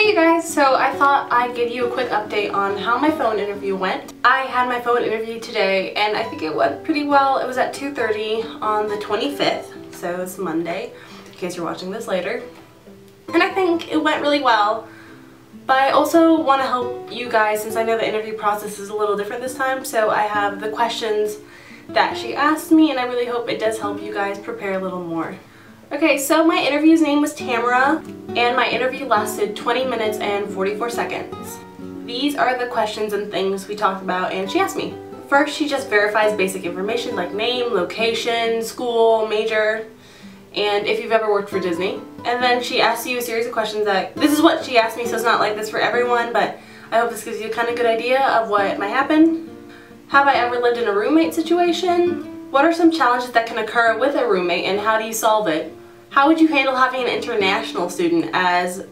Hey you guys, so I thought I'd give you a quick update on how my phone interview went. I had my phone interview today and I think it went pretty well. It was at 2:30 on the 25th, so it's Monday, in case you're watching this later. And I think it went really well, but I also want to help you guys since I know the interview process is a little different this time, so I have the questions that she asked me and I really hope it does help you guys prepare a little more. Okay, so my interview's name was Tamara, and my interview lasted 20 minutes and 44 seconds. These are the questions and things we talked about and she asked me. First, she just verifies basic information like name, location, school, major, and if you've ever worked for Disney. And then she asks you a series of questions that, this is what she asked me, so it's not like this for everyone, but I hope this gives you a kind of good idea of what might happen. Have I ever lived in a roommate situation? What are some challenges that can occur with a roommate and how do you solve it? How would you handle having an international student as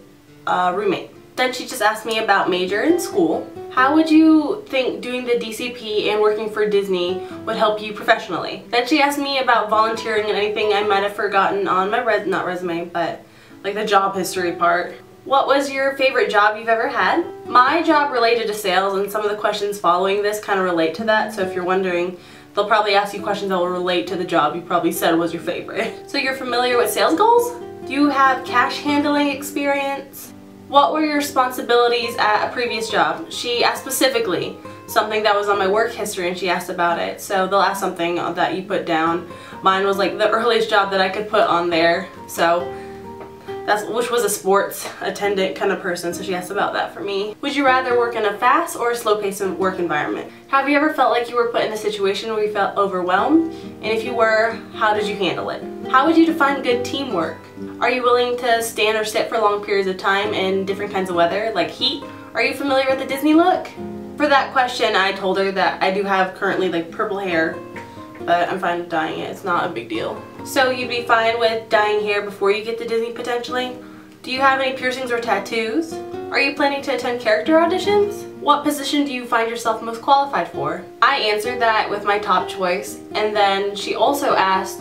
a roommate? Then she just asked me about major in school. How would you think doing the DCP and working for Disney would help you professionally? Then she asked me about volunteering and anything I might have forgotten on my not resume, but like the job history part. What was your favorite job you've ever had? My job related to sales, and some of the questions following this kind of relate to that, so if you're wondering, they'll probably ask you questions that will relate to the job you probably said was your favorite. So you're familiar with sales goals? Do you have cash handling experience? What were your responsibilities at a previous job? She asked specifically something that was on my work history and she asked about it. So they'll ask something that you put down. Mine was like the earliest job that I could put on there. So which was a sports attendant kind of person, so she asked about that for me. Would you rather work in a fast or slow-paced work environment? Have you ever felt like you were put in a situation where you felt overwhelmed? And if you were, how did you handle it? How would you define good teamwork? Are you willing to stand or sit for long periods of time in different kinds of weather, like heat? Are you familiar with the Disney look? For that question, I told her that I do have currently like purple hair, but I'm fine with dyeing it. It's not a big deal. So you'd be fine with dyeing hair before you get to Disney potentially? Do you have any piercings or tattoos? Are you planning to attend character auditions? What position do you find yourself most qualified for? I answered that with my top choice, and then she also asked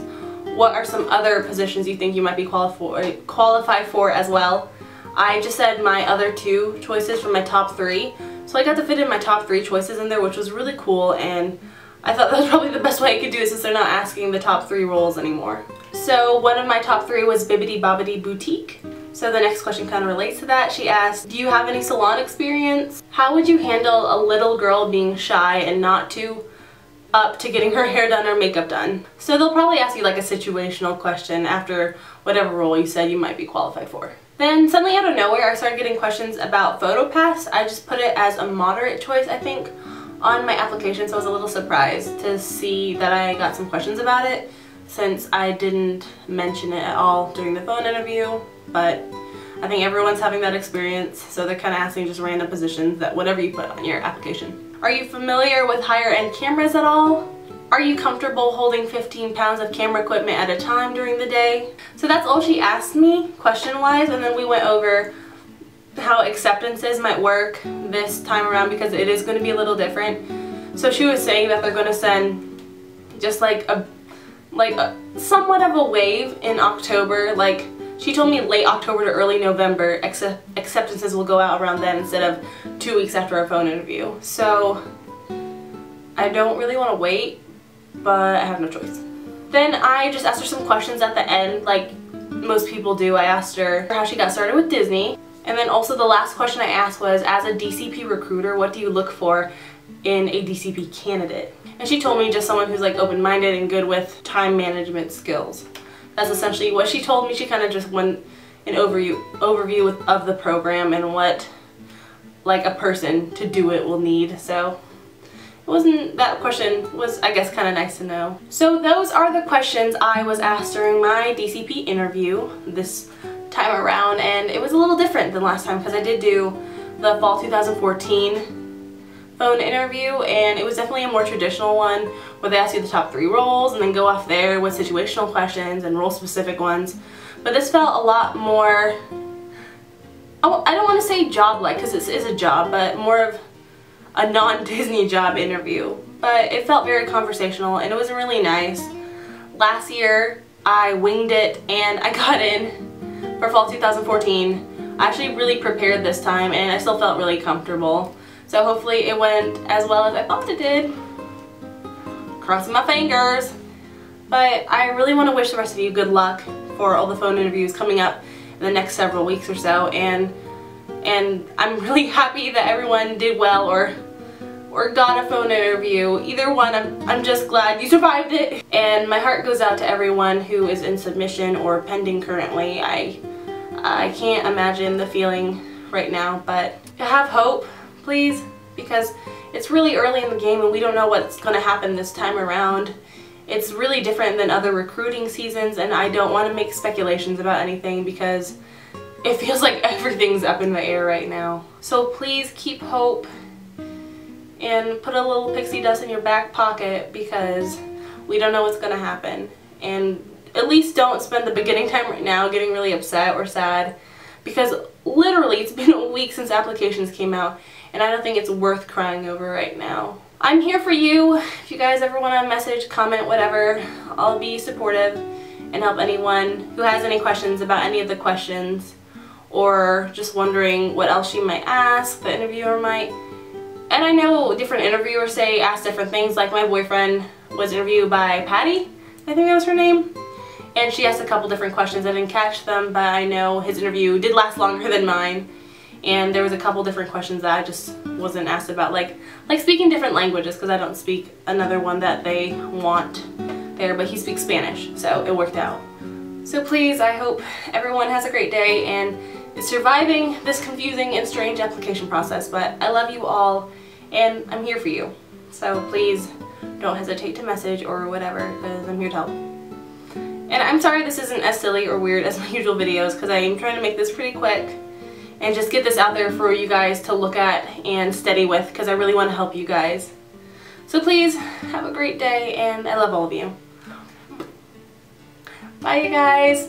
what are some other positions you think you might be qualified for as well. I just said my other two choices from my top three, so I got to fit in my top three choices in there, which was really cool, and I thought that was probably the best way I could do it since they're not asking the top three roles anymore. So one of my top three was Bibbidi Bobbidi Boutique. So the next question kind of relates to that. She asked, do you have any salon experience? How would you handle a little girl being shy and not too up to getting her hair done or makeup done? So they'll probably ask you like a situational question after whatever role you said you might be qualified for. Then suddenly out of nowhere I started getting questions about PhotoPass. I just put it as a moderate choice, I think, on my application, so I was a little surprised to see that I got some questions about it since I didn't mention it at all during the phone interview, but I think everyone's having that experience, so they're kind of asking just random positions that whatever you put on your application. Are you familiar with higher end cameras at all? Are you comfortable holding 15 pounds of camera equipment at a time during the day? So that's all she asked me question-wise, and then we went over how acceptances might work this time around because it is going to be a little different. So she was saying that they're going to send just like a somewhat of a wave in October. Like she told me late October to early November acceptances will go out around then instead of 2 weeks after our phone interview. So I don't really want to wait, but I have no choice. Then I just asked her some questions at the end like most people do. I asked her how she got started with Disney. And then also the last question I asked was, as a DCP recruiter, what do you look for in a DCP candidate? And she told me just someone who's like open-minded and good with time management skills. That's essentially what she told me. She kind of just went an overview of the program and what like a person to do it will need. So that question was, I guess, kind of nice to know. So those are the questions I was asked during my DCP interview this time around, and it was a little different than last time because I did do the fall 2014 phone interview, and it was definitely a more traditional one where they ask you the top three roles and then go off there with situational questions and role specific ones. But this felt a lot more, I don't want to say job-like because this is a job, but more of a non-Disney job interview. But it felt very conversational and it was really nice. Last year I winged it and I got in for fall 2014 I actually really prepared this time and I still felt really comfortable. So hopefully it went as well as I thought it did. Crossing my fingers. But I really want to wish the rest of you good luck for all the phone interviews coming up in the next several weeks or so. And I'm really happy that everyone did well or got a phone interview. Either one, I'm just glad you survived it. And my heart goes out to everyone who is in submission or pending currently. I can't imagine the feeling right now, but have hope, please, because it's really early in the game and we don't know what's going to happen this time around. It's really different than other recruiting seasons, and I don't want to make speculations about anything because it feels like everything's up in the air right now. So please keep hope and put a little pixie dust in your back pocket because we don't know what's going to happen. And at least don't spend the beginning time right now getting really upset or sad, because literally it's been a week since applications came out and I don't think it's worth crying over right now. I'm here for you. If you guys ever want to message, comment, whatever, I'll be supportive and help anyone who has any questions about any of the questions or just wondering what else you might ask, the interviewer might. And I know different interviewers ask different things, like my boyfriend was interviewed by Patty, I think that was her name. And she asked a couple different questions. I didn't catch them, but I know his interview did last longer than mine. And there was a couple different questions that I just wasn't asked about, like speaking different languages, because I don't speak another one that they want there, but he speaks Spanish, so it worked out. So please, I hope everyone has a great day and is surviving this confusing and strange application process, but I love you all and I'm here for you. So please don't hesitate to message or whatever, because I'm here to help. And I'm sorry this isn't as silly or weird as my usual videos, because I am trying to make this pretty quick and just get this out there for you guys to look at and study with, because I really want to help you guys. So please, have a great day and I love all of you. Bye you guys!